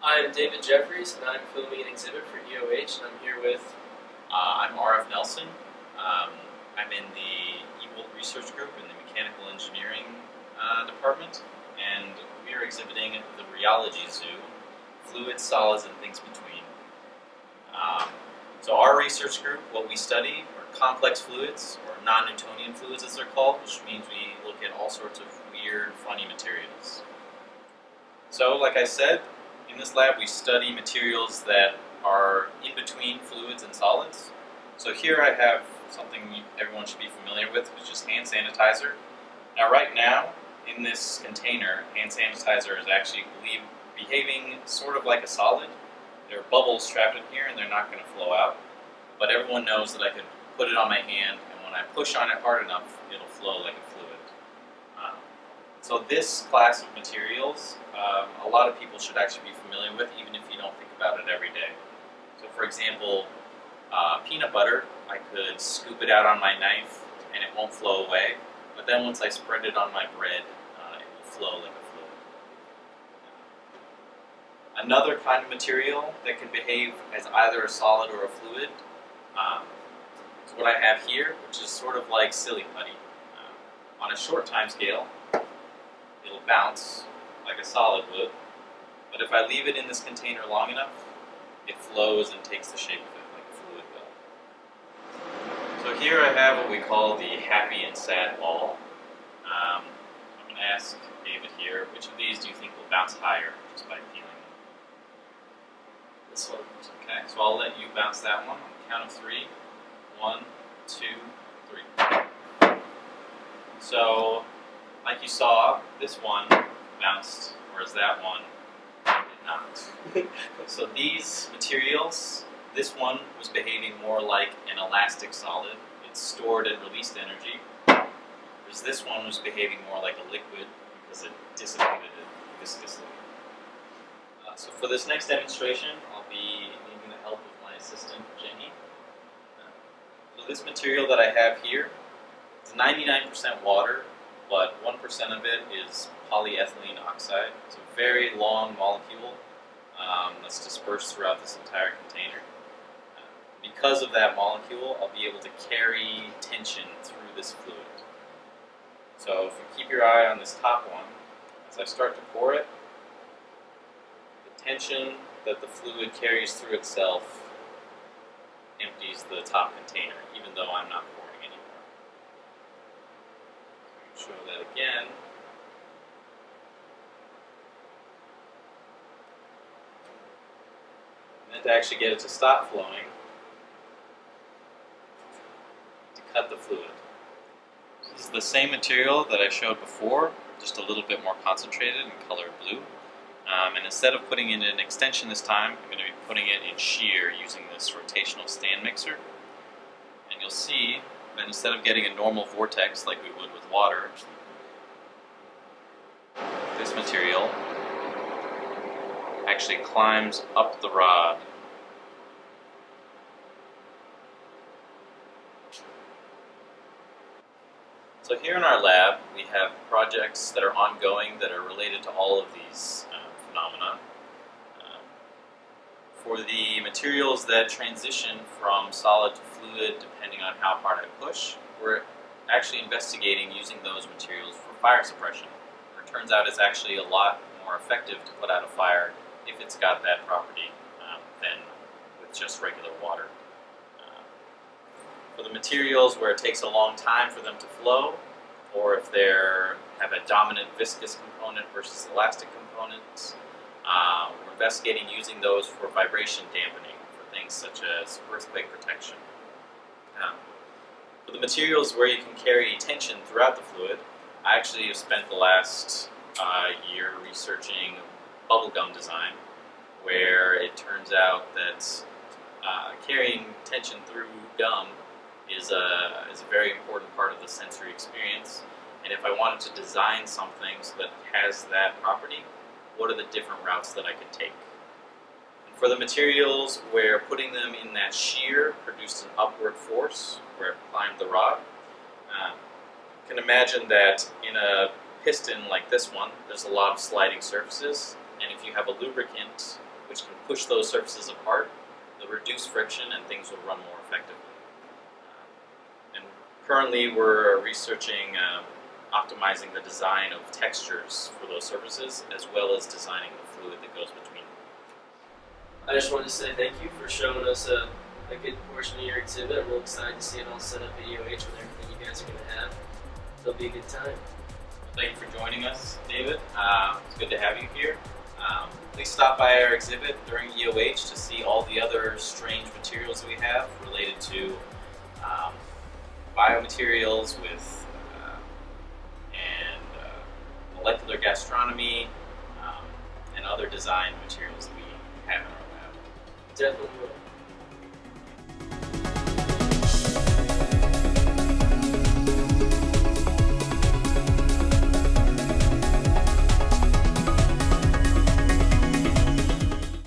I'm David Jeffries, and I'm filming an exhibit for EOH, and I'm here with... I'm R.F. Nelson. Um, I'm in the EOH Research Group in the Mechanical Engineering Department, and we are exhibiting the Rheology Zoo, fluids, solids, and things between. So our research group, what we study are complex fluids, or non-Newtonian fluids as they're called, which means we look at all sorts of weird, funny materials. So, like I said, in this lab we study materials that are in between fluids and solids. So here I have something everyone should be familiar with, which is hand sanitizer. Now right now, in this container, hand sanitizer is actually behaving sort of like a solid. There are bubbles trapped in here and they're not going to flow out. But everyone knows that I can put it on my hand, and when I push on it hard enough, it'll flow like a fluid. So this class of materials, a lot of people should actually be familiar with, even if you don't think about it every day. So for example, peanut butter, I could scoop it out on my knife and it won't flow away, but then once I spread it on my bread, it will flow like a fluid. Another kind of material that can behave as either a solid or a fluid is what I have here, which is sort of like silly putty. On a short time scale, it'll bounce like a solid would, but if I leave it in this container long enough, it flows and takes the shape of it like a fluid will. So here I have what we call the happy and sad ball. I'm going to ask David here, which of these do you think will bounce higher just by feeling them? This one. Okay, so I'll let you bounce that one on the count of 3. 1, 2, 3. So, like you saw, this one bounced, whereas that one did not. So these materials, this one was behaving more like an elastic solid. It stored and released energy. Whereas this one was behaving more like a liquid because it dissipated it viscously. So for this next demonstration, I'll be needing the help of my assistant, Jenny. So this material that I have here is 99% water, but 1% of it is polyethylene oxide. It's a very long molecule that's dispersed throughout this entire container. Because of that molecule, I'll be able to carry tension through this fluid. So if you keep your eye on this top one, as I start to pour it, the tension that the fluid carries through itself empties the top container, even though I'm not pouring anymore. Show that again. And then to actually get it to stop flowing, to cut the fluid. This is the same material that I showed before, just a little bit more concentrated and colored blue. And instead of putting it in an extension this time, I'm going to be putting it in shear using this rotational stand mixer. And you'll see that instead of getting a normal vortex like we would with water, this material actually climbs up the rod. So here in our lab, we have projects that are ongoing that are related to all of these phenomena. For the materials that transition from solid to fluid, depending on how hard I push, we're actually investigating using those materials for fire suppression. It turns out it's actually a lot more effective to put out a fire if it's got that property than with just regular water. For the materials where it takes a long time for them to flow, or if they have a dominant viscous component versus elastic components, we're investigating using those for vibration dampening for things such as earthquake protection. For the materials where you can carry tension throughout the fluid, I actually have spent the last year researching bubblegum design, where it turns out that carrying tension through gum is a very important part of the sensory experience. And if I wanted to design something so that it has that property, what are the different routes that I could take? And for the materials where putting them in that shear produced an upward force, where it climbed the rod, you can imagine that in a piston like this one, there's a lot of sliding surfaces, and if you have a lubricant which can push those surfaces apart. They'll reduce friction and things will run more effectively. And currently we're researching optimizing the design of textures for those surfaces, as well as designing the fluid that goes between them. I just wanted to say thank you for showing us a good portion of your exhibit. I'm real excited to see it all set up at EOH with everything you guys are going to have. It'll be a good time. Thank you for joining us, David. It's good to have you here. Please stop by our exhibit during EOH to see all the other strange materials that we have related to biomaterials and molecular gastronomy and other design materials that we have in our lab. Definitely will.